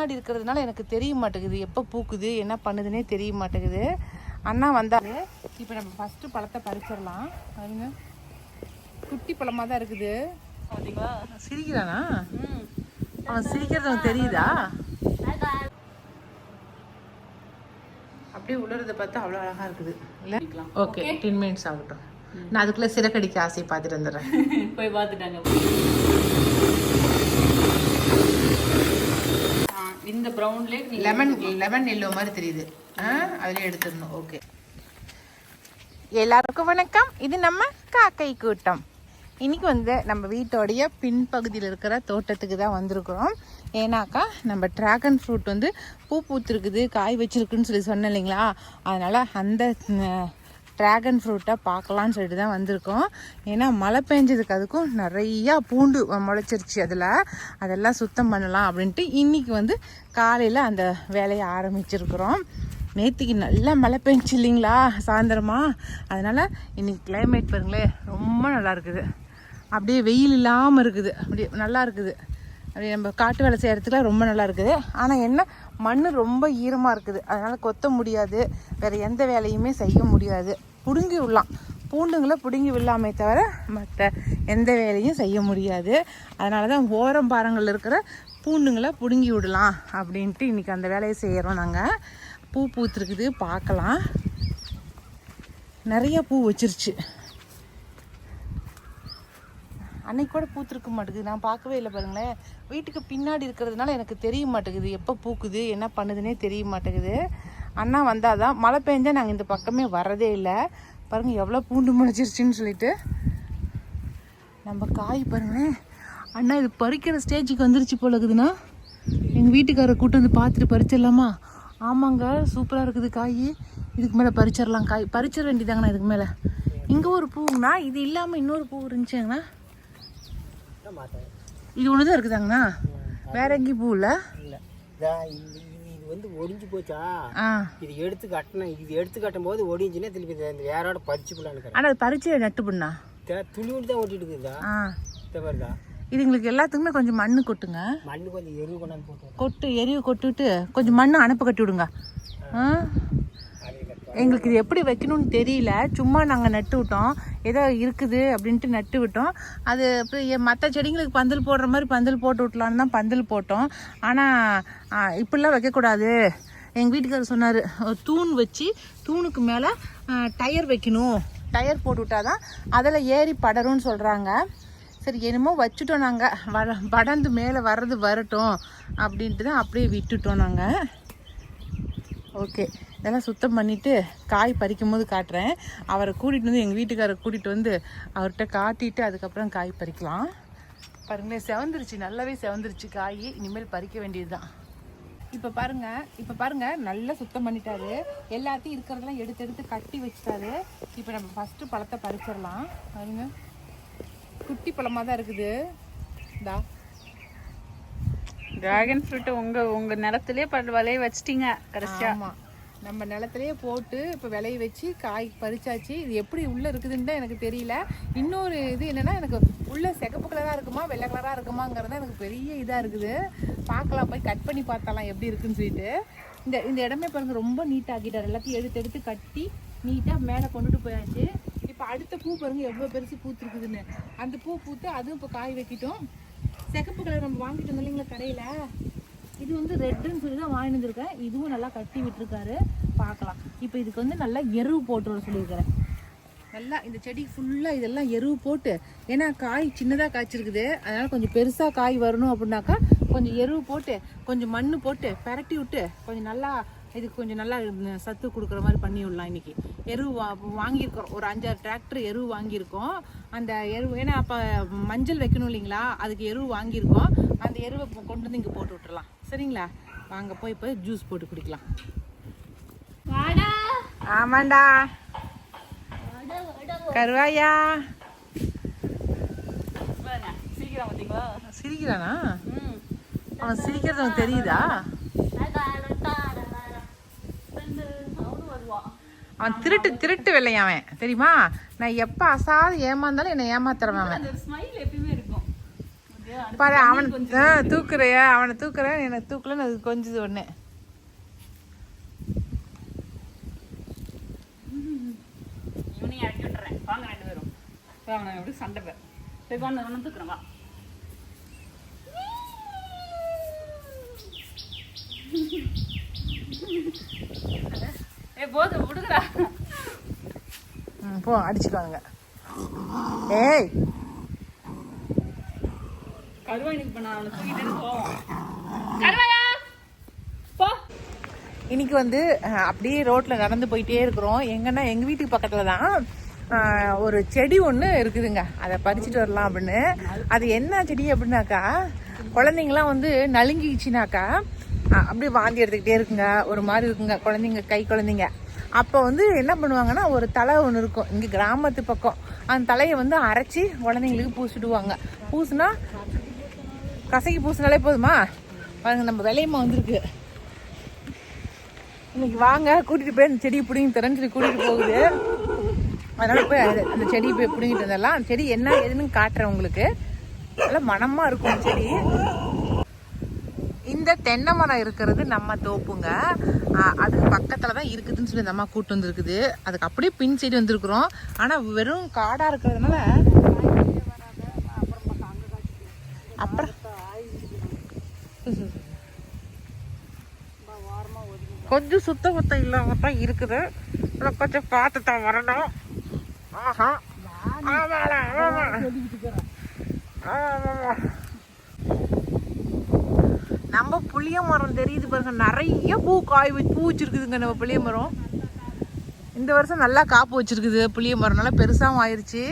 பின்னாடி இருக்கிறதுனால எனக்கு தெரிய மாட்டேங்குது எப்போ பூக்குது என்ன பண்ணுதுன்னே தெரிய மாட்டேங்குது. அண்ணா வந்தாரு. இப்போ நம்ம ஃபஸ்ட்டு பழத்தை பறிச்சிடலாம். பாருங்க, குட்டி பழமாக தான் இருக்குது. சிரிக்கிறானா? அவன் சிரிக்கிறது அவன் தெரியுதா? அப்படியே உலர்றதை பார்த்தா அவ்வளோ அழகாக இருக்குது இல்லை? ஓகே, 10 மினிட்ஸ் ஆகட்டும். நான் அதுக்குள்ளே சிறக்கடிக்க ஆசை பார்த்துட்டு வந்துடுறேன். போய் பார்த்துட்டாங்க. இந்த ப்ரௌன்லேயே லெமன் எல்லோ மாதிரி தெரியுது. அதிலே எடுத்துடணும். ஓகே, எல்லாருக்கும் வணக்கம். இது நம்ம காக்கை கூட்டம். இன்னைக்கு வந்து நம்ம வீட்டோடைய பின்பகுதியில் இருக்கிற தோட்டத்துக்கு தான் வந்திருக்கிறோம். ஏன்னாக்கா நம்ம ட்ராகன் ஃப்ரூட் வந்து பூ பூத்துருக்குது, காய் வச்சிருக்குன்னு சொல்லி சொன்னேன் இல்லைங்களா? அதனால் அந்த ட்ராகன் ஃப்ரூட்டை பார்க்கலான்னு சொல்லிட்டு தான் வந்திருக்கோம். ஏன்னா மழை பெஞ்சதுக்கு அதுக்கும் நிறையா பூண்டு முளைச்சிருச்சு. அதெல்லாம் சுத்தம் பண்ணலாம் அப்படின்ட்டு இன்றைக்கி வந்து காலையில் அந்த வேலையை ஆரம்பிச்சிருக்கிறோம். நேற்றுக்கு நல்லா மழை பெஞ்சு இல்லைங்களா சாயந்தரமா? அதனால் இன்றைக்கி கிளைமேட் பாருங்களேன், ரொம்ப நல்லா இருக்குது. அப்படியே வெயில் இல்லாமல் இருக்குது, அப்படியே நல்லா இருக்குது. அப்படியே நம்ம காட்டு வேலை செய்கிறதுக்குலாம் ரொம்ப நல்லா இருக்குது. ஆனால் என்ன, மண் ரொம்ப ஈரமாக இருக்குது. அதனால் கொத்த முடியாது, வேறு எந்த வேலையுமே செய்ய முடியாது. பிடுங்கி விடலாம், பூண்டுங்களை பிடுங்கி விடலாமே தவிர மற்ற எந்த வேலையும் செய்ய முடியாது. அதனால தான் ஓரம் பாரங்கள் இருக்கிற பூண்டுங்களை பிடுங்கி விடலாம் அப்படின்ட்டு இன்றைக்கி அந்த வேலையை செய்கிறோம். நாங்கள் பூ பூத்துருக்குது, பார்க்கலாம். நிறைய பூ வச்சிருச்சு. அன்னைக்கு கூட பூத்துருக்க மாட்டேங்குது, நான் பார்க்கவே இல்லை பாருங்களேன். வீட்டுக்கு பின்னாடி இருக்கிறதுனால எனக்கு தெரிய மாட்டேங்குது எப்போ பூக்குது என்ன பண்ணுதுன்னே தெரிய மாட்டேங்குது. அண்ணா வந்தால் தான், மழை பெஞ்சால் நாங்கள் இந்த பக்கமே வரதே இல்லை. பாருங்கள் எவ்வளோ பூண்டு முளைச்சிருச்சுன்னு சொல்லிட்டு. நம்ம காய் பாருங்களேன். அண்ணா இது பறிக்கிற ஸ்டேஜுக்கு வந்துருச்சு போல இருக்குதுண்ணா. எங்கள் வீட்டுக்காரரை கூட்டு வந்து பார்த்துட்டு பறிச்சிடலாமா? ஆமாங்க, சூப்பராக இருக்குது காய். இதுக்கு மேலே பறிச்சிடலாம். காய் பறிச்சிட வேண்டியதாங்கண்ணா. இதுக்கு மேலே இங்கே ஒரு பூங்கண்ணா, இது இல்லாமல் இன்னொரு பூ இருந்துச்சுங்கண்ணா. இது ஒன்று தான் இருக்குதாங்கண்ணா, வேற எங்கேயும் பூ இல்லை. இது வந்து ஒடிஞ்சு போச்சா? இது எடுத்து கட்டணும். இது எடுத்து கட்டும் போது ஒடிஞ்சுன்னா திருப்பி வேறோட பறிச்சு போடலான்னு. ஆனால் அது பறிச்சு நட்டு பண்ணா துளி தான் ஓட்டிட்டு இருக்குதா? இது எங்களுக்கு எல்லாத்துக்குமே கொஞ்சம் மண்ணு கொட்டுங்க. மண்ணு கொஞ்சம் எருவு கொண்டாந்து கொட்டு, எரிவு கொட்டுட்டு கொஞ்சம் மண்ணு அனுப்ப கட்டி விடுங்க. எங்களுக்கு இது எப்படி வைக்கணும்னு தெரியல, சும்மா நாங்கள் நட்டு விட்டோம். ஏதோ இருக்குது அப்படின்ட்டு நட்டு விட்டோம். அது மற்ற செடிங்களுக்கு பந்தல் போடுற மாதிரி பந்தல் போட்டு விட்டலான்னு தான் பந்தல் போட்டோம். ஆனால் இப்படிலாம் வைக்கக்கூடாது. எங்கள் வீட்டுக்காரர் சொன்னார், தூண் வச்சு தூணுக்கு மேலே டயர் வைக்கணும், டயர் போட்டு விட்டாதான் அதில் ஏறி படரும்னு சொல்கிறாங்க. சரி, என்னமோ வச்சுட்டோம் நாங்கள். படர்ந்து மேலே வர்றது வரட்டும் அப்படின்ட்டு தான் அப்படியே விட்டுட்டோம் நாங்கள். ஓகே, இதெல்லாம் சுத்தம் பண்ணிவிட்டு காய் பறிக்கும் போது காட்டுறேன். அவரை கூட்டிகிட்டு வந்து, எங்கள் வீட்டுக்காரரை கூட்டிகிட்டு வந்து அவர்கிட்ட காட்டிட்டு அதுக்கப்புறம் காய் பறிக்கலாம். பாருங்களேன், செவந்துருச்சு, நல்லாவே செவந்துருச்சு காய். இனிமேல் பறிக்க வேண்டியது தான். இப்போ பாருங்கள் நல்லா சுத்தம் பண்ணிட்டாரு. எல்லாத்தையும் இருக்கிறதெல்லாம் எடுத்து கட்டி வச்சுட்டாரு. இப்போ நம்ம ஃபஸ்ட்டு பழத்தை பறிச்சிடலாம். பாருங்க, குட்டி பழமாக தான் இருக்குது. டிராகன் ஃப்ரூட் உங்கள் நிலத்திலே விளைய வச்சிட்டிங்க கடைசியாக. ஆமாம், நம்ம நிலத்திலேயே போட்டு இப்போ விளைய வச்சு காய் பறிச்சாச்சு. இது எப்படி உள்ளே இருக்குதுன்னு தான் எனக்கு தெரியல. இன்னொரு இது என்னென்னா, எனக்கு உள்ளே சிகப்பு கலராக இருக்குமா வெள்ளை கலராக இருக்குமாங்கிறது எனக்கு பெரிய இதாக இருக்குது. பார்க்கலாம், போய் கட் பண்ணி பார்த்தாலாம் எப்படி இருக்குன்னு சொல்லிட்டு. இந்த இடமே பாருங்கள், ரொம்ப நீட்டாகிட்டார். எல்லாத்தையும் எடுத்து கட்டி நீட்டாக மேலே கொண்டுட்டு போயாச்சு. இப்போ அடுத்த பூ பாருங்கள் எவ்வளோ பெருசு பூத்துருக்குதுன்னு. அந்த பூ பூத்து அதுவும் இப்போ காய் வைக்கிட்டோம். சிகப்பு கலர் நம்ம வாங்கிட்டு வந்தோம் இல்லைங்களா கடையில், இது வந்து ரெட்டுன்னு சொல்லி தான் வாங்கிட்டு வந்துருக்கேன். இதுவும் நல்லா கட்டி விட்டுருக்காரு, பார்க்கலாம். இப்போ இதுக்கு வந்து நல்லா எருவு போட்டு வர சொல்லியிருக்கிறேன். நல்லா இந்த செடி ஃபுல்லாக இதெல்லாம் எருவு போட்டு, ஏன்னா காய் சின்னதாக காய்ச்சிருக்குது, அதனால் கொஞ்சம் பெருசாக காய் வரணும் அப்படின்னாக்கா கொஞ்சம் எருவு போட்டு கொஞ்சம் மண் போட்டு பரட்டி விட்டு கொஞ்சம் நல்லா இதுக்கு கொஞ்சம் நல்லா சத்து கொடுக்குற மாதிரி பண்ணி விடலாம். இன்றைக்கி எருவு வாங்கியிருக்கோம், ஒரு 5-6 டிராக்டர் எருவு வாங்கியிருக்கோம். அந்த எருவு ஏன்னா அப்போ மஞ்சள் வைக்கணும் இல்லைங்களா, அதுக்கு எருவு வாங்கியிருக்கோம். அந்த எருவை கொண்டு வந்து இங்கே போட்டு விட்டுறலாம். சரிங்களா, வாங்க போய் இப்போ ஜூஸ் போட்டு குடிக்கலாம். ஆமாண்டா கருவாயா, சிரிக்கிறானா? அவன் சிரிக்கிறது அவன் தெரியுதா? அவன் திருட்டு வெள்ளையாவன் தெரியுமா? நான் எப்போ அசாது ஏமாந்தாலும் என்னை ஏமாத்துறவன் அவன். பாரு அவன் தூக்குறையா, அவனை தூக்குறேன், என்னை தூக்கலன்னு அது கொஞ்சது ஒன்று. இவனையும் இறக்கி விட்டுறேன். வாங்க 2 பேரும். வாங்க எப்படி சண்டை பேர். போய் ஒன்று தூக்குறேன் வா. போது விடுங்கடா. போ அடிச்சுக்கானுங்க. ஏய் கருவாயினுக்கு பண்ண அவனை தூக்கிட்டு போவோம். கருவாயா போ. இன்னைக்கு வந்து அப்படியே ரோட்டில் நடந்து போயிட்டே இருக்கிறோம். எங்கன்னா எங்கள் வீட்டுக்கு பக்கத்தில் தான் ஒரு செடி ஒன்று இருக்குதுங்க. அதை பறிச்சுட்டு வரலாம் அப்படின்னு. அது என்ன செடி அப்படின்னாக்கா, குழந்தைங்களாம் வந்து நலுங்கிச்சுனாக்கா அப்படியே வாந்தி எடுத்துக்கிட்டே இருக்குங்க, ஒரு மாதிரி இருக்குங்க குழந்தைங்க, கை குழந்தைங்க. அப்போ வந்து என்ன பண்ணுவாங்கன்னா, ஒரு தலை ஒன்று இருக்கும் இங்கே கிராமத்து பக்கம். அந்த தலையை வந்து அரைச்சி குழந்தைங்களுக்கு பூசிடுவாங்க. பூசுனா கசக்கி பூசினாலே போதுமா? பாருங்க நம்ம விலையம்மா வந்திருக்கு. இன்னைக்கு வாங்க கூட்டிகிட்டு போய் அந்த செடியை பிடிங்கி தரேன்னு சொல்லி கூட்டிகிட்டு போகுது. அதனால போய் அந்த செடியை போய் பிடிங்கிட்டு வந்துடலாம். அந்த செடி என்ன ஏதுன்னு காட்டுறேன் உங்களுக்கு. நல்லா மனமாக இருக்கும் அந்த செடி. இந்த தென்னை மரம் இருக்கிறது நம்ம தோப்புங்க. அதுக்கு பக்கத்தில் தான் இருக்குதுன்னு சொல்லி அந்த அம்மா கூட்டு வந்துருக்குது. அதுக்கு அப்படியே பின் சைடு வந்துருக்குறோம். ஆனால் வெறும் காடாக இருக்கிறதுனால அப்புறம் கொஞ்சம் சுத்தம் இல்லாம தான் இருக்குது. கொஞ்சம் பார்த்து தான் வரணும். ஆஹா நம்ம புளிய மரம் தெரியுது பாருங்க, நிறைய பூ பூ வச்சிருக்குதுங்க நம்ம புளிய மரம். இந்த வருஷம் நல்லா காப்பு வச்சிருக்குது புளிய மரம், நல்லா பெருசாகவும் ஆயிடுச்சு,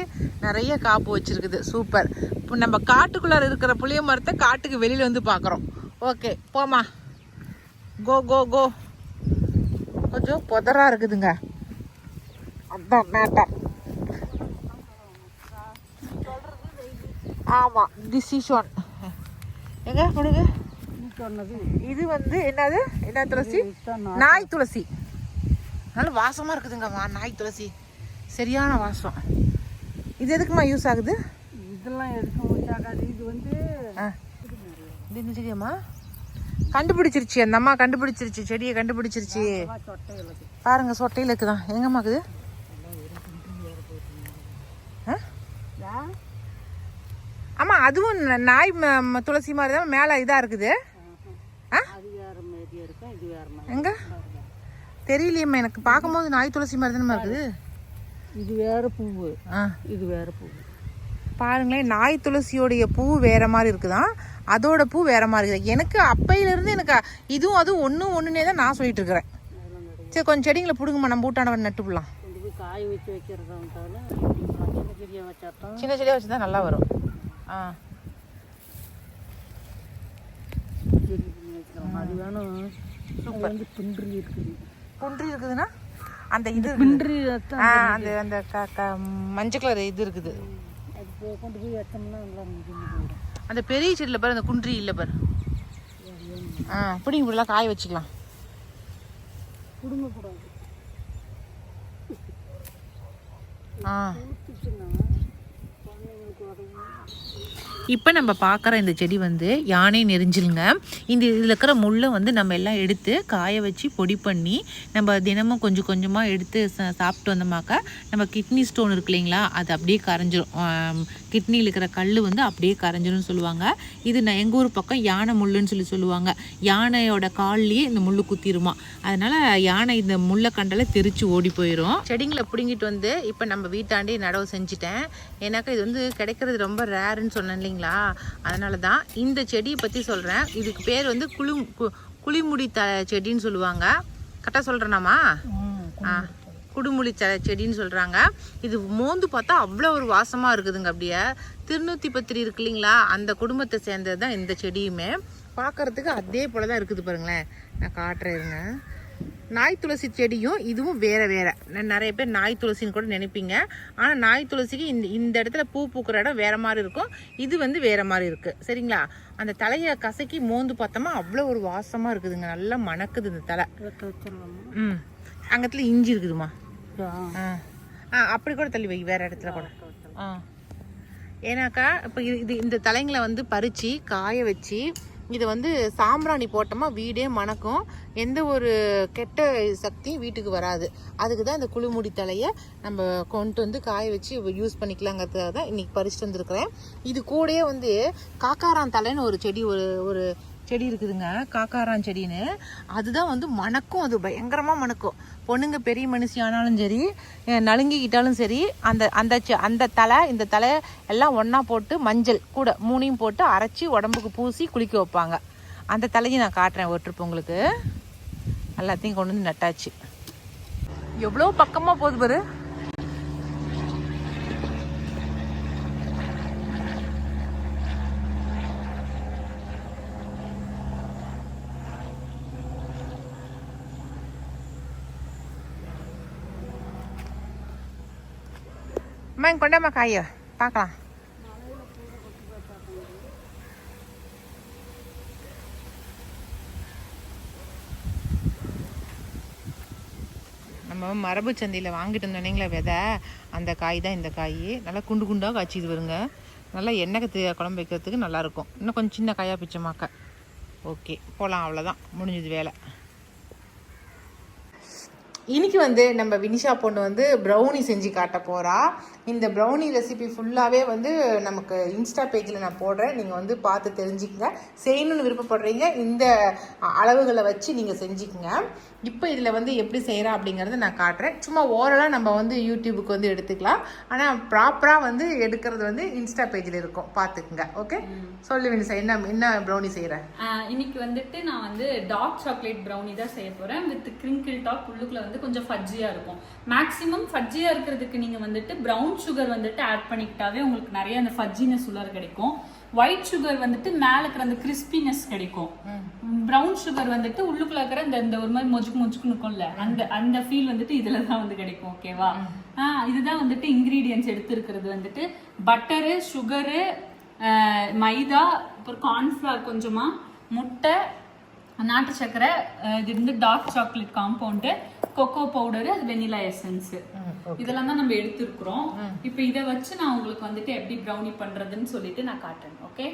நிறைய காப்பு வச்சிருக்குது. சூப்பர். இப்போ நம்ம காட்டுக்குள்ளார இருக்கிற புளிய மரத்தை காட்டுக்கு வெளியில வந்து பார்க்குறோம். ஓகே போமா, கோ கோ கோ. கொஞ்சம் புதரா இருக்குதுங்க, அதான் மேட்டர். ஆமா, திஸ் இஸ் ஒன். எங்க கொடுங்க. இது வந்து என்னது, என்ன துளசி? நாய் துளசி. நல்ல வாசமா இருக்குதுங்க நாய் துளசி, சரியான வாசம். இது எதுக்குமா யூஸ் ஆகுது? இதெல்லாம் எதுக்கும் யூஸ் ஆகாது. இது வந்து இது என்ன செடியம்மா? கண்டுபிடிச்சிருச்சு அந்த அம்மா, கண்டுபிடிச்சிருச்சு செடியை, கண்டுபிடிச்சிருச்சு. பாருங்க சொட்டையில் இருக்குதான். எங்கம்மா இருக்குது? ஆமா, அதுவும் நாய் துளசி மாதிரி தான், மேலே இதாக இருக்குது. எங்க தெரியலையம்மா எனக்கு, பார்க்கும்போது நாய் துளசி மாதிரி தானே இருக்குது. இது வேற பூவு, இது வேற பூவு. பாருங்களேன், நாய் துளசியோடைய பூ வேற மாதிரி இருக்குதான், அதோட பூ வேற மாதிரி இருக்குது. எனக்கு அப்பையிலேருந்து எனக்கு இதுவும் அதுவும் ஒன்றுனே தான் நான் சொல்லிட்டு இருக்கிறேன். சரி கொஞ்சம் செடிங்களை பிடுங்கம்மா, நம்ம வீட்டாண்டவன் நட்டுப்படலாம். காய் வச்சு வைக்கிறதா சின்ன செடியாக வச்சு தான் நல்லா வரும். அது வேணும். சூப்பர். குன்றி இருக்குது. குன்றி இருக்குதுன்னா அந்த இது குன்றி அந்த அந்த மஞ்சள் கலர் இது இருக்குது. அது கொண்டு போய் வச்சோம்னா நல்லா அந்த பெரிய செடியில் பாரு, அந்த குன்றி இல்லை பாரு. பிடிங்க, இப்படிலாம் காய வச்சுக்கலாம். பிடுங்கக்கூடாது. இப்போ நம்ம பார்க்குற இந்த செடி வந்து யானை நெரிஞ்சிலுங்க. இந்த இதில் இருக்கிற முள்ளை வந்து நம்ம எல்லாம் எடுத்து காய வச்சு பொடி பண்ணி நம்ம தினமும் கொஞ்சம் கொஞ்சமாக எடுத்து சாப்பிட்டு வந்தோமாக்கா நம்ம கிட்னி ஸ்டோன் இருக்கு இல்லைங்களா, அது அப்படியே கரைஞ்சிரும். கிட்னியில் இருக்கிற கல் வந்து அப்படியே கரைஞ்சிரும்னு சொல்லுவாங்க. இது எங்கள் ஊர் பக்கம் யானை முள்ளுன்னு சொல்லுவாங்க. யானையோட கால்லேயே இந்த முள்ளு குத்திருமா, அதனால் யானை இந்த முள்ளை கண்டால தெரிச்சு ஓடி போயிடும். செடிங்களை பிடுங்கிட்டு வந்து இப்போ நம்ம வீட்டாண்டி நடவு செஞ்சுட்டேன். ஏன்னாக்கா இது வந்து கிடைக்கிறது ரொம்ப ரேருன்னு சொன்னேன் இல்லைங்களா, அதனால தான் இந்த செடியை பற்றி சொல்கிறேன். இதுக்கு பேர் வந்து குளிமுடி செடின்னு சொல்லுவாங்க. கரெக்டாக சொல்கிறேனாமா? குடுமுடி செடின்னு சொல்கிறாங்க. இது மோந்து பார்த்தா அவ்வளோ ஒரு வாசமாக இருக்குதுங்க. அப்படியே திருநூத்தி பத்திரி இருக்கு இல்லைங்களா, அந்த குடும்பத்தை சேர்ந்தது தான் இந்த செடியுமே. பார்க்குறதுக்கு அதே போல் தான் இருக்குது பாருங்களேன். நான் காட்டுறேங்க. நாய் துளசி செடியும் இதுவும் வேற வேற. நிறைய பேர் நாய் துளசின்னு கூட நினைப்பீங்க. ஆனால் நாய் துளசிக்கு இந்த இடத்துல பூ பூக்கிற இடம் வேற மாதிரி இருக்கும், இது வந்து வேற மாதிரி இருக்கு. சரிங்களா? அந்த தலையை கசக்கி மோந்து பார்த்தோமா அவ்வளோ ஒரு வாசமாக இருக்குதுங்க, நல்லா மணக்குது இந்த தலை. அங்கத்துல இஞ்சி இருக்குதுமா. அப்படி கூட தள்ளி வை, வேற இடத்துல கூட. ஏன்னாக்கா இப்போ இது இந்த தலைங்களை வந்து பறித்து காய வச்சு இது வந்து சாம்பிராணி போட்டோமா வீடே மணக்கும், எந்த ஒரு கெட்ட சக்தியும் வீட்டுக்கு வராது. அதுக்கு தான் இந்த குளுமுடி தலையை நம்ம கொண்டு வந்து காய வச்சு யூஸ் பண்ணிக்கலாங்கிறதுக்காக தான் இன்றைக்கி பறிச்சுட்டு வந்துருக்கிறேன். இது கூடயே வந்து காக்காரான் தலைன்னு ஒரு செடி ஒரு செடி இருக்குதுங்க, காக்காரான் செடின்னு. அதுதான் வந்து மணக்கும், அது பயங்கரமாக மணக்கும். பொண்ணுங்க பெரிய மனுஷி ஆனாலும் சரி, நலுங்கிக்கிட்டாலும் சரி, அந்த தலை இந்த தலை எல்லாம் ஒன்றா போட்டு மஞ்சள் கூட 3ஐயும் போட்டு அரைச்சி உடம்புக்கு பூசி குளிக்க வைப்பாங்க. அந்த தலையை நான் காட்டுறேன் ஒரு ட்ரிப் உங்களுக்கு. எல்லாத்தையும் கொண்டு வந்து நட்டாச்சு. எவ்வளோ பக்கமாக போகுது பாரு. அம்மா இங்கே கொண்டாம்மா காய பார்க்கலாம். நம்ம மரபு சந்தையில் வாங்கிட்டு வந்தோன்னீங்களா விதை, அந்த காய் தான் இந்த காய். நல்லா குண்டு குண்டாக காய்ச்சிது வருங்க. நல்லா எண்ணெய் குழம்பு வைக்கிறதுக்கு நல்லாயிருக்கும். இன்னும் கொஞ்சம் சின்ன காயாக பிச்சமாக்க. ஓகே போகலாம், அவ்வளோதான், முடிஞ்சது வேலை. இன்னைக்கு வந்து நம்ம வினிஷா பொண்ணு வந்து ப்ரௌனி செஞ்சு காட்ட போகிறா. இந்த ப்ரௌனி ரெசிபி ஃபுல்லாகவே வந்து நமக்கு இன்ஸ்டா பேஜில் நான் போடுறேன், நீங்கள் வந்து பார்த்து தெரிஞ்சுக்கங்க. செய்யணும்னு விருப்பப்படுறீங்க இந்த அளவுகளை வச்சு நீங்கள் செஞ்சுக்கங்க. இப்போ இதில் வந்து எப்படி செய்கிறா அப்படிங்கிறத நான் காட்டுறேன். சும்மா ஓரலாக நம்ம வந்து யூடியூபுக்கு வந்து எடுத்துக்கலாம், ஆனால் ப்ராப்பராக வந்து எடுக்கிறது வந்து இன்ஸ்டா பேஜில் இருக்கும், பார்த்துக்குங்க. ஓகே சொல்லு வினிஷா, என்ன ப்ரௌனி செய்கிறேன்? இன்னைக்கு வந்துட்டு நான் வந்து டார்க் சாக்லேட் ப்ரௌனி தான் செய்ய போகிறேன். வித் கிரிங்கிள் டாப், உள்ளுக்குள்ள வந்து கொஞ்சம் ஃபட்ஜியாக இருக்கும். மேக்ஸிமம் ஃபட்ஜியாக இருக்கிறதுக்கு நீங்கள் வந்துட்டு ப்ரௌன் சுகர் வந்துட்டு ஆட் பண்ணிக்கிட்டாவே உங்களுக்கு நிறைய அந்த ஃபட்ஜினஸ் உள்ளார கிடைக்கும். ஒயிட் சுகர் வந்துட்டு மேலே இருக்கிற அந்த கிறிஸ்பினஸ் கிடைக்கும். ப்ரௌன் சுகர் வந்துட்டு உள்ளுக்குள்ள இருக்கிற இந்த ஒரு மாதிரி மொஜுக்கு இருக்கும்ல, அந்த ஃபீல் வந்துட்டு இதுல தான் வந்து கிடைக்கும். ஓகேவா? இதுதான் வந்துட்டு இன்கிரீடியன்ஸ் எடுத்துருக்கிறது வந்துட்டு பட்டரு, சுகரு, மைதா, அப்புறம் கார்ன்ஃப்ளவர் கொஞ்சமா, முட்டை, நாட்டு சக்கரை, இது வந்து dark chocolate compound, cocoa powder, அது வெனிலா எசன்ஸ், இதெல்லாம் தான் நம்ம எடுத்துருக்குறோம். இப்போ இதை வச்சு நான் உங்களுக்கு வந்துட்டு எப்படி ப்ரௌனி பண்றதுன்னு சொல்லிட்டு நான் காட்டுறேன். ஓகே,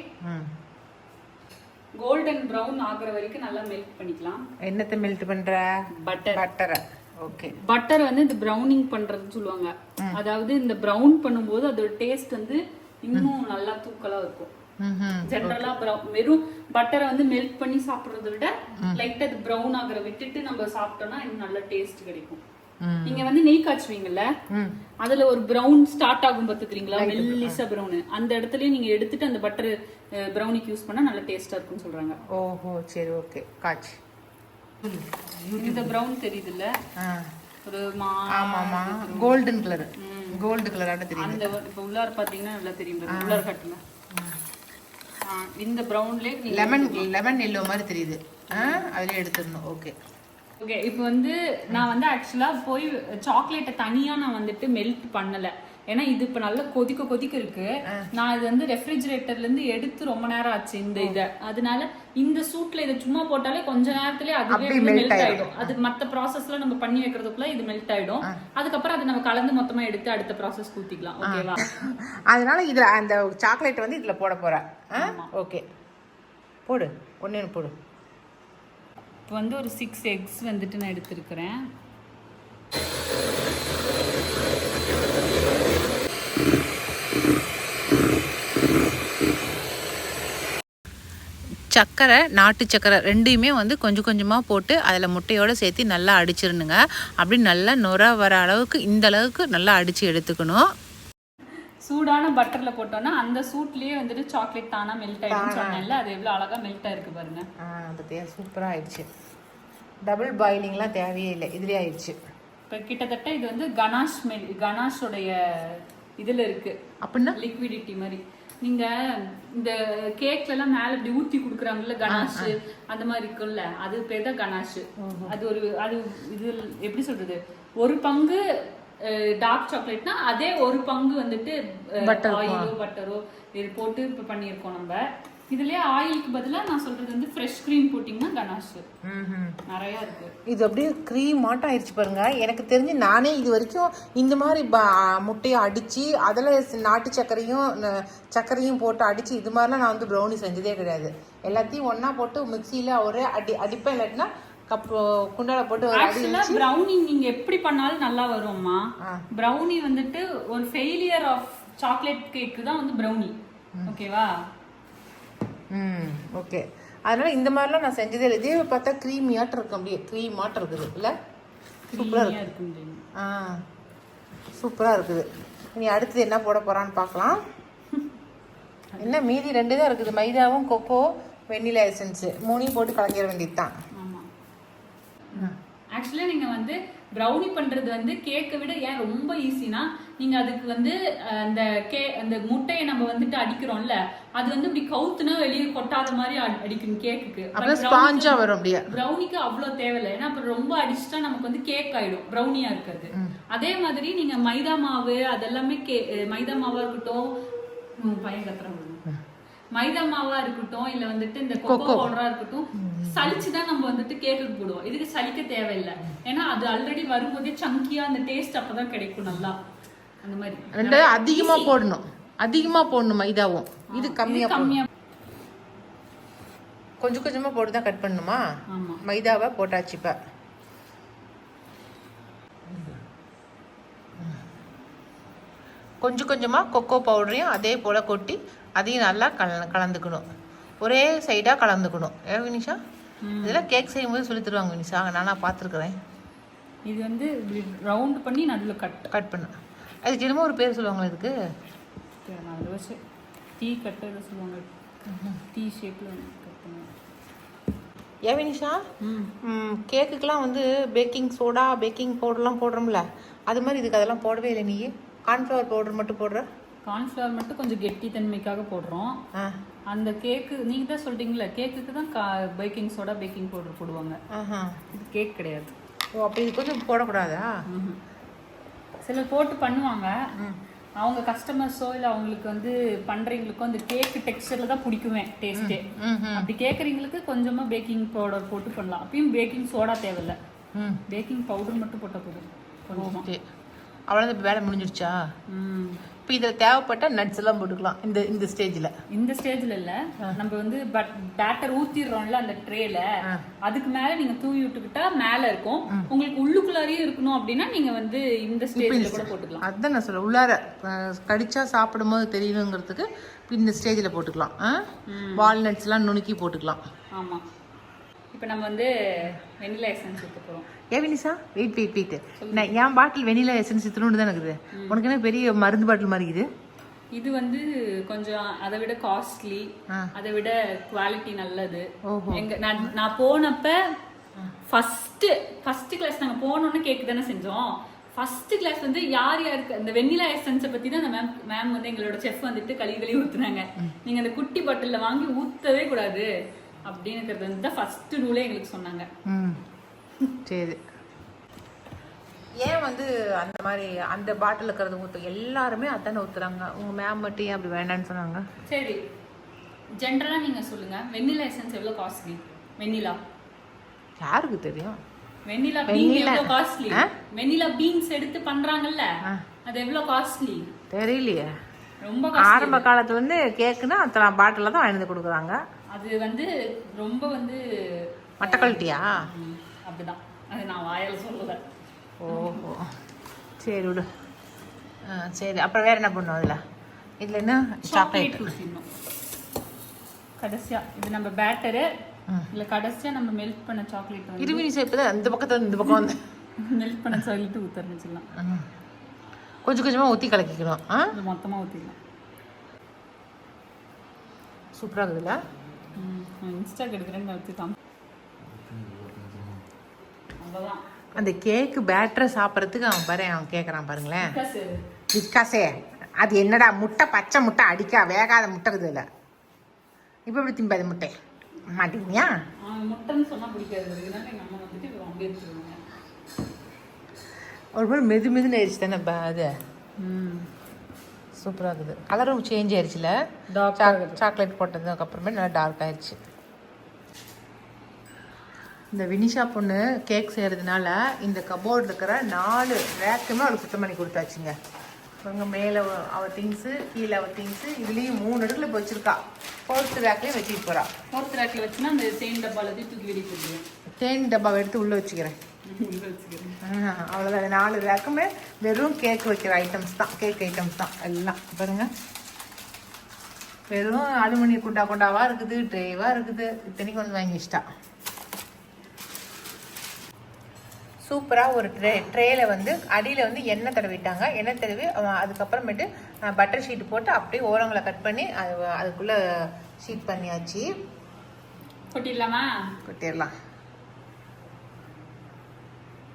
கோல்டன் ப்ரௌன் ஆகுற வரைக்கும் நல்லா மெல்ட் பண்ணிக்கலாம். என்னத்தை மெல்ட் பண்ற? பட்டரை. ஓகே, பட்டர் வந்து இந்த ப்ரௌனிங் பண்றதுன்னு சொல்லுவாங்க. அதாவது இந்த ப்ரௌன் பண்ணும்போது அதோட டேஸ்ட் வந்து இன்னும் நல்லா தூக்கலா இருக்கும். ஜெனரலா வெறும் பட்டரை வந்து மெல்ட் பண்ணி சாப்பிடுறத விட லைட்டா அது ப்ரௌன் ஆகுற விட்டுட்டு நம்ம சாப்பிட்டோம்னா இன்னும் நல்ல டேஸ்ட் கிடைக்கும். நீங்க வந்து நெய் காய்ச்சுவீங்கல்ல, அதுல ஒரு ப்ரௌன் ஸ்டார்ட் ஆகும் பாத்துக்கிறீங்களா, மெல்லிசா ப்ரௌன், அந்த இடத்துலயே நீங்க எடுத்துட்டு அந்த பட்டர் ப்ரௌனிக்கு யூஸ் பண்ணா நல்ல டேஸ்டா இருக்கும்னு சொல்றாங்க. ஓஹோ சரி, ஓகே காய்ச்சி. இந்த ப்ரௌன் தெரியுது இல்ல, ஒரு ஆமாமா கோல்டன் கலர், கோல்டு கலரான தெரியும். அந்த இப்ப உள்ளார பாத்தீங்கன்னா நல்லா தெரியும், உள்ளார கட்டல இந்த ப்ரௌன்ல லெமன் எல்லோ மாதிரி தெரியுது, அதுல எடுத்துடணும். ஓகே ஓகே, இப்போ வந்து நான் வந்து ஆக்சுவலா போய் சாக்லேட்டை தனியா நான் வந்துட்டு மெல்ட் பண்ணல. ஏன்னா இது இப்ப நல்லா கொதிக்க இருக்கு. நான் இது வந்து ரெஃப்ரிஜிரேட்டர்ல இருந்து எடுத்து ரொம்ப நேரம் ஆச்சு இந்த இதை. அதனால இந்த சூட்ல இதை சும்மா போட்டாலே கொஞ்ச நேரத்திலே அதுவே மெல்ட் ஆயிடும். அது மத்த ப்ராசஸ்ல நம்ம பண்ணி வைக்கிறதுக்குள்ள இது மெல்ட் ஆயிடும். அதுக்கப்புறம் அதை நம்ம கலந்து மொத்தமா எடுத்து அடுத்த ப்ராசஸ் ஊத்திக்கலாம். ஓகேவா? அதனால இதுல அந்த சாக்லேட் வந்து இதுல போட போறேன். ஓகே போடு, ஒண்ணு போடு. இப்போ வந்து ஒரு 6 எக்ஸ் வந்துட்டு நான் எடுத்துருக்கிறேன். சக்கரை, நாட்டு சக்கரை ரெண்டையுமே வந்து கொஞ்சம் கொஞ்சமாக போட்டு அதில் முட்டையோடு சேர்த்து நல்லா அடிச்சிடணுங்க. அப்படி நல்லா நுர வர அளவுக்கு இந்த அளவுக்கு நல்லா அடித்து எடுத்துக்கணும். சூடான பட்டர்ல போட்டோம்னா அந்த சூட்லயே வந்துட்டு சாக்லேட் தானா மெல்ட் ஆயிடும்னு சொன்னேன்ல, அது எவ்வளவு அழகா மெல்ட் ஆயிருக்கு பாருங்க. அது சூப்பரா ஆயிடுச்சு. டபுள் பாயிலிங்லாம் தேவையே இல்லை, இதுலயே ஆயிடுச்சு. இப்போ கிட்டத்தட்ட இது வந்து கனாஷோடைய இதுல இருக்கு அப்படின்னா லிக்விடிட்டி மாதிரி. நீங்க இந்த கேக்ல எல்லாம் மேல இப்படி ஊத்தி குடுக்குறாங்கல்ல கனாஷ், அந்த மாதிரி இருக்குல்ல, அது பேர் தான் கனாஷ். அது இது எப்படி சொல்றது, ஒரு பங்கு டார்க் சாக்லேட்னா அதே ஒரு பங்கு வந்துட்டு ஆயிலோ பட்டரோ இது போட்டு இப்போ பண்ணியிருக்கோம் நம்ம. இதுலயே ஆயிலுக்கு பதிலா நான் சொல்றது வந்து ஃப்ரெஷ் க்ரீம் போட்டிங்கன்னா கனாஷ் நிறைய இருக்கு. இது அப்படியே க்ரீம் மாட்டம் ஆயிடுச்சு பாருங்க. எனக்கு தெரிஞ்சு நானே இது வரைக்கும் இந்த மாதிரி முட்டையை அடிச்சு அதில் நாட்டு சர்க்கரையும் போட்டு அடிச்சு இது மாதிரிலாம் நான் வந்து ப்ரௌனி செஞ்சதே கிடையாது. எல்லாத்தையும் ஒண்ணா போட்டு மிக்சியில ஒரே அடிப்பேன், இல்லாட்டினா குண்டால போட்டு ப்ரௌனி நீங்க எப்படி பண்ணாலும் நல்லா வரும்மா. ப்ரௌனி வந்துட்டு ஒரு ஃபெயிலியர் ஆஃப் சாக்லேட் கேக்கு தான் வந்து ப்ரௌனி. ஓகேவா? ஓகே. அதனால இந்த மாதிரிலாம் நான் செஞ்சதே இல்லை. இதே பார்த்தா க்ரீமியாட்டம் இருக்கு, அப்படியே க்ரீமாட்டம் இருக்குது இல்லை? சூப்பராக இருக்கு. சூப்பராக இருக்குது. இனி அடுத்தது என்ன போட போகிறான்னு பார்க்கலாம். என்ன மீதி 2 தான் இருக்குது, மைதாவும் கொக்கோ வெண்ணிலா எசன்ஸு 3 போட்டு கலக்கிற வேண்டியது தான். ஆக்சுவலாக நீங்கள் வந்து ப்ரௌனி பண்ணுறது வந்து கேக்கை விட ஏன் ரொம்ப ஈஸினா, நீங்கள் அதுக்கு வந்து அந்த முட்டையை நம்ம வந்துட்டு அடிக்கிறோம்ல, அது வந்து இப்படி கவுத்துனா வெளியே கொட்டாத மாதிரி அடிக்கணும் கேக்குக்கு. ப்ரௌனிக்கு அவ்வளோ தேவையில்லை, ஏன்னா அப்புறம் ரொம்ப அடிச்சுட்டா நமக்கு வந்து கேக் ஆயிடும், ப்ரௌனியா இருக்காது. அதே மாதிரி நீங்க மைதா மாவு அதெல்லாமே மைதா மாவா இருக்கட்டும், பையன் கத்துறோம், மைதா மாவா இருக்கட்டும் இல்ல வந்துட்டு இந்த கொக்கோ பவுடரா இருக்கட்டும், சலிச்சுதான் நம்ம வந்துட்டு கேக்குக்கு போடுவோம். இதுக்கு சலிக்க தேவையில்லை, ஏன்னா அது ஆல்ரெடி வரும்போதே சங்கியா அந்த டேஸ்ட் அப்பதான் கிடைக்கும் நல்லா. அந்த மாதிரி அதிகமா போடணும் மைதாவும். இது கம்மியா கொஞ்சம் கொஞ்சமா போட்டு தான் கட் பண்ணணுமா? மைதாவை போட்டாச்சு. இப்ப கொஞ்சம் கொஞ்சமா கொக்கோ பவுடரையும் அதே போல கொட்டி அதையும் நல்லா கலந்துக்கணும், ஒரே சைடா கலந்துக்கணும். வினிஷா, இதெல்லாம் கேக் செய்யும்போது சொல்லி தருவாங்க வினிஷா, நானா பார்த்துருக்குறேன். இது வந்து ரவுண்ட் பண்ணி நடுவில் கட் பண்ண, அதுக்கு என்னமோ ஒரு பேர் சொல்லுவாங்களா இதுக்கு? டீ கட்டர் சொல்லுவாங்க, டீ ஷேப்ல கட் பண்ணுவாங்க. ஏன் வினிஷா, கேக்குக்கெல்லாம் வந்து பேக்கிங் சோடா பேக்கிங் பவுடர்லாம் போடுறோம்ல, அது மாதிரி இதுக்கு அதெல்லாம் போடவே இல்லை. நீ கார்ன்ஃப்ளவர் பவுடர் மட்டும் போடுற? கார்ன்ஃப்ளவர் மட்டும் கொஞ்சம் கெட்டி தன்மைக்காக போடுறோம். அந்த கேக்கு நீங்க தான் சொல்றீங்களா, கேக்குக்கு தான் பேக்கிங் சோடா பேக்கிங் பவுடர் போடுவாங்க. இது கேக் கிடையாது. ஓ, அப்ப இது கொஞ்சம் போடக்கூடாதா? சிலர் போட்டு பண்ணுவாங்க, அவங்க கஸ்டமர்ஸோ இல்லை அவங்களுக்கு வந்து பண்றவங்களுக்கோ அந்த கேக் டெக்ஸ்டர்ல தான் பிடிக்குமே டேஸ்டே. அப்படி கேட்குறவங்களுக்கு கொஞ்சமா பேக்கிங் பவுடர் போட்டு பண்ணலாம். அப்பயும் பேக்கிங் சோடா தேவையில்லை, பேக்கிங் பவுடர் மட்டும் போட்டால் போதும். அவ்வளோதான், வேலை முடிஞ்சிருச்சா? இப்போ இதில் தேவைப்பட்ட நட்ஸ் எல்லாம் போட்டுக்கலாம் இந்த ஸ்டேஜில் இல்லை. நம்ம வந்து பேட்டர் ஊற்றிடுறோம்ல அந்த ட்ரேல, அதுக்கு மேலே நீங்கள் தூவி விட்டுக்கிட்டா மேலே இருக்கும். உங்களுக்கு உள்ளுக்குள்ளாரையும் இருக்கணும் அப்படின்னா நீங்கள் வந்து இந்த ஸ்டேஜில் கூட போட்டுக்கலாம். அதுதான் நான் சொல்ல, உள்ளார கடிச்சா சாப்பிடும் போது தெரியணுங்கிறதுக்கு இந்த ஸ்டேஜில் போட்டுக்கலாம். வால்நட்ஸ்லாம் நுணுக்கி போட்டுக்கலாம். ஆமாம். இப்போ நம்ம வந்து வெனிலா எசன்ஸ் ஊற்ற போகிறோம். வினிஷா, வெயிட் நான் என் பாட்டில் வெனிலா எசன்ஸ் இத்தனோண்டு தான் இருக்குது, உனக்கு என்ன பெரிய மருந்து பாட்டில் மாதிரி இருக்குது? இது வந்து கொஞ்சம் அதை விட காஸ்ட்லி, அதை விட குவாலிட்டி நல்லது. நான் போனப்ப ஃபர்ஸ்ட் கிளாஸ் நாங்கள் போனோன்னு கேக்கு தானே செஞ்சோம். ஃபர்ஸ்ட் கிளாஸ் வந்து யாருக்கு அந்த வெண்ணிலா எசன்ஸை பற்றி தான் அந்த மேம் வந்து எங்களோட செஃப் வந்துட்டு கழுவி ஊற்றுனாங்க. நீங்கள் அந்த குட்டி பாட்டிலில் வாங்கி ஊற்றவே கூடாது அப்படின்னுறது வந்து ஃபர்ஸ்ட் ரூலே எங்களுக்கு சொன்னாங்க. சரி, ஏன் வந்து அந்த மாதிரி அந்த பாட்டில் இருக்கிறது ஊற்று எல்லாருமே அதானே ஊற்றுறாங்க, உங்கள் மேம் மட்டும் ஏன் அப்படி வேண்டான்னு சொன்னாங்க? சரி, ஜென்ரலாக நீங்கள் சொல்லுங்கள், வெண்ணிலா எசன்ஸ் எவ்வளோ காஸ்ட்லி? வெண்ணிலா யாருக்கு தெரியும்? வெண்ணிலா பீன் எவ்வளோ காஸ்ட்லி? வெண்ணிலா பீன்ஸ் எடுத்து பண்ணுறாங்கல்ல, அது எவ்வளோ காஸ்ட்லி தெரியலையே. ரொம்ப ஆரம்ப காலத்துல வந்து கேக்குன்னா அத்தனை பாட்டில தான் வாங்கி கொடுக்குறாங்க. அது வந்து ரொம்ப வந்து மட்ட குவாலிட்டியா? அப்படிதான், அது நான் வாயால சொல்லல. ஓஹோ, சரி விடு. சரி, அப்புறம் வேற என்ன பண்ணுவோம் அதில்? இதில் என்ன சாக்லேட் ஊற்றிடணும் கடைசியா. இது நம்ம பேட்டரு, இல்லை கடைசியா நம்ம மெல்ட் பண்ண சாக்லேட் இருமினி சேர்ப்பு தான் அந்த பக்கத்தில் இந்த பக்கம் வந்து மெல்ட் பண்ண சாக்லேட் ஊற்ற ஆரம்பிச்சிடலாம். கொஞ்சம் கொஞ்சமாக ஊற்றி கலக்கிக்கணும். மொத்தமாக ஊற்றிடலாம். சூப்பராக இருக்குதுல்ல? இன்ஸ்டாக்கு எடுக்கிறேன்னு வச்சுக்கலாம். அவ்வளோதான். அந்த கேக்கு பேட்டரை சாப்பிட்றதுக்கு அவன் கேட்குறான் பாருங்களேன். விஸ்காஸே, அது என்னடா முட்டை, பச்சை முட்டை அடிக்கா வேகாத முட்டை இருக்குது இல்லை, இப்போ எப்படி திம்பாது முட்டை மாட்டீங்கயா? முட்டைன்னு சொன்னால் பிடிக்காது, நம்ம வந்துட்டு அப்படியே வச்சுருவாங்க. ஒரு மாதிரி மெதுன்னு ஆயிடுச்சு தானே அது. சூப்பராக இருக்குது. கலரும் சேஞ்ச் ஆயிடுச்சுல, சாக்லேட் போட்டதுக்கு அப்புறமே நல்லா டார்க் ஆயிடுச்சு. இந்த வினிஷா பொண்ணு கேக் செய்கிறதுனால இந்த கபோர்டில் இருக்கிற 4 ரேக்குமே அவளுக்கு சுத்தம் பண்ணி கொடுத்தாச்சுங்க. அங்கே மேலே அவள் திங்ஸு, கீழே அவள் திங்ஸு, இதுலேயும் 3 இடத்துல இப்போ வச்சுருக்கா. 4th ரேக்லேயும் வச்சுட்டு போகிறா. 4th ரேக்கில் வச்சுன்னா அந்த தேன் டப்பாவில் தூக்கி வெளியே போடுவேன். தேன் டப்பாவை எடுத்து உள்ளே வச்சுக்கிறேன். அவ்வளோதான். 4 ரேக்குமே வெறும் கேக் வைக்கிற ஐட்டம்ஸ் தான், கேக் ஐட்டம்ஸ் தான் எல்லாம். பாருங்க, வெறும் அலுமினிய குண்டாவாக இருக்குது, ட்ரேவாக இருக்குது. இத்தனைக்கு வந்து வாங்கி வச்சிட்டா. சூப்பராக ஒரு ட்ரேயில் வந்து அடியில் வந்து எண்ணெய் தடவிட்டாங்க. எண்ணெய் தடவி அதுக்கப்புறமேட்டு பட்டர் ஷீட் போட்டு அப்படியே ஓரங்களை கட் பண்ணி அதுக்குள்ளே ஷீட் பண்ணியாச்சு. கொட்டிடலாம்.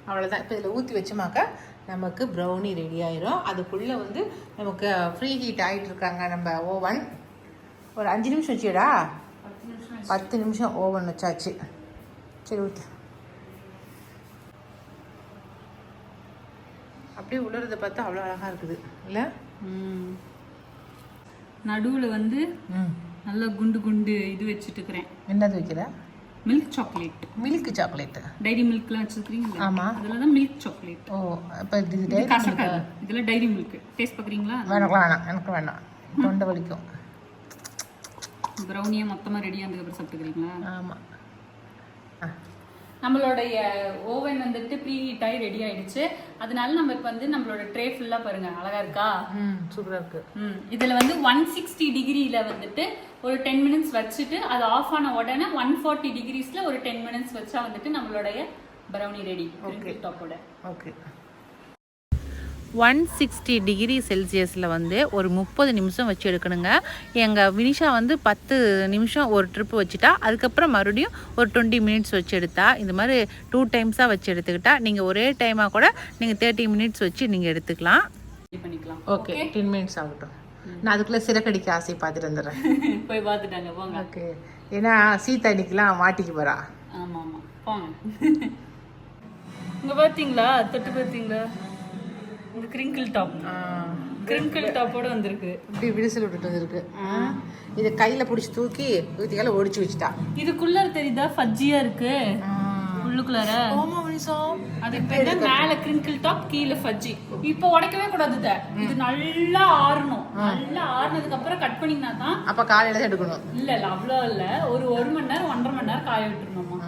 அவ்வளோதான். இப்போ இதில் ஊற்றி வச்சோமாக்கா நமக்கு ப்ரௌனி ரெடி ஆயிரும். அதுக்குள்ளே வந்து நமக்கு ஃப்ரீ ஹீட் ஆகிட்டு இருக்காங்க நம்ம ஓவன். ஒரு 5 நிமிஷம் வச்சுடா. 10 நிமிஷம் ஓவன் வச்சாச்சு. சரி ஊற்று. அப்படியே உலர்றதை பார்த்தா அவ்வளோ அழகாக இருக்குது இல்லை? நடுவில் வந்து நல்லா குண்டு குண்டு இது வச்சுட்டு இருக்கிறேன். என்னது வைக்கிற? Milk chocolate. Milk chocolate. Dairy மில்க்லாம் வச்சுருக்கீங்க? ஆமாம், அதில் தான் மில்க் சாக்லேட். ஓ, இப்போ இது கசக்காது. இதில் டைரி மில்க். டேஸ்ட் பார்க்குறீங்களா? வேணாம், எனக்கு வேணாம், தொண்டை வலிக்கும். ப்ரௌனியை மொத்தமாக ரெடி ஆனதுக்கப்புறம் சாப்பிட்டுக்கிறீங்களா? ஆமாம். நம்மளுடைய ஓவன் வந்துட்டு ப்ரீ ஹீட் ஆகி ரெடி ஆயிடுச்சு. அதனால நம்ம இப்போ வந்து நம்மளோட ட்ரே ஃபுல்லாக பாருங்க, அழகா இருக்கா? சூப்பராக இருக்கு. இதில் வந்து 160 டிகிரியில் வந்துட்டு ஒரு 10 மினிட்ஸ் வச்சுட்டு அது ஆஃப் ஆன உடனே 140 டிகிரிஸில் ஒரு 10 மினிட்ஸ் வச்சா வந்துட்டு நம்மளுடைய ப்ரௌனி ரெடி. ஓகே, டாப்போட. ஓகே. 160 டிகிரி செல்சியஸில் வந்து ஒரு 30 நிமிஷம் வச்சு எடுக்கணுங்க. எங்கள் வினிஷா வந்து 10 நிமிஷம் ஒரு ட்ரிப்பு வச்சுட்டா. அதுக்கப்புறம் மறுபடியும் ஒரு 20 மினிட்ஸ் வச்சு எடுத்தா. இந்த மாதிரி 2 டைம்ஸாக வச்சு எடுத்துக்கிட்டா நீங்கள் ஒரே டைமாக கூட நீங்கள் 30 மினிட்ஸ் வச்சு நீங்கள் எடுத்துக்கலாம். பண்ணிக்கலாம். ஓகே, 10 மினிட்ஸ் ஆகட்டும். நான் அதுக்குள்ளே சிறக்கடிக்க ஆசை பார்த்துட்டு வந்துடுறேன். போய் பார்த்துட்டாங்க போங்க. ஓகே, ஏன்னா சீத்தாடிக்கெலாம் மாட்டிக்கு போகிறா. ஆமாம் ஆமாம், போங்க. இங்கே பார்த்தீங்களா, தொட்டு பார்த்தீங்களா? இந்த கிரிங்கிள் டாப், கிரிங்கிள் டாப்போட வந்திருக்கு. இப்படி விரிசல் விட்டுட்டு வந்திருக்கு. இதை கையில பிடிச்சி தூக்கி ஊத்திக்கால ஒடிச்சு வச்சுட்டா. இதுக்குள்ள தெரியுதா ஃபஜ்ஜியா இருக்கு உள்ளுக்குள்ளார. அதுக்கு பேரு மேல கிரிங்கிள் டாப், கீழே ஃபஜ்ஜி. இப்போ உடைக்கவே கூடாது. இது நல்லா ஆறணும். நல்லா ஆறுனதுக்கு அப்புறம் கட் பண்ணினா தான். அப்ப காலையில தான் எடுக்கணும். இல்ல அவ்வளோ இல்ல, ஒரு 1 மணி நேரம் 1.5 மணி நேரம் காய விட்டுறணுமா.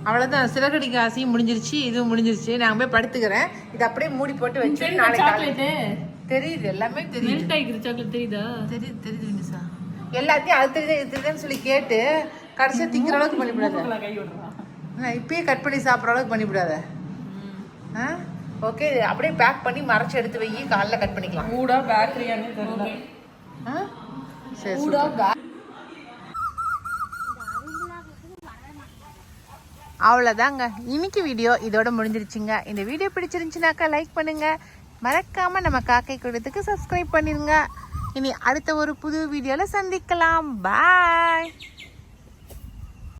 அவ்வளவுதான். சிறகடிக்க ஆசையும் முடிஞ்சிருச்சு, இதுவும் முடிஞ்சிருச்சு. நான் போய் படுத்துக்கிறேன். இது அப்படியே மூடி போட்டு வச்சு நாளைக்கு தெரியுது, எல்லாமே தெரியுது. சாக்லேட் தெரியுதா? தெரியுது வினிஷா. எல்லாத்தையும் அது தெரியுது இது தெரியுதுன்னு சொல்லி கேட்டு கடைசியா திங்கிற அளவுக்கு பண்ணிவிடாத. இப்பயே கட் பண்ணி சாப்பிட்ற அளவுக்கு பண்ணிவிடாத. ஓகே, அப்படியே பேக் பண்ணி மறைச்சு எடுத்து வை. காலைல கட் பண்ணிக்கலாம். ஊடா பேக்கரியானே தெரியல. சரி, ஊடா. அவ்வளோதாங்க, இன்னைக்கு வீடியோ இதோட முடிஞ்சிருச்சுங்க. இந்த வீடியோ பிடிச்சிருந்துச்சுனாக்கா லைக் பண்ணுங்க, மறக்காம நம்ம காக்கை கூடத்துக்கு சப்ஸ்கிரைப் பண்ணிருங்க. இனி அடுத்த ஒரு புது வீடியோல சந்திக்கலாம். பாய்.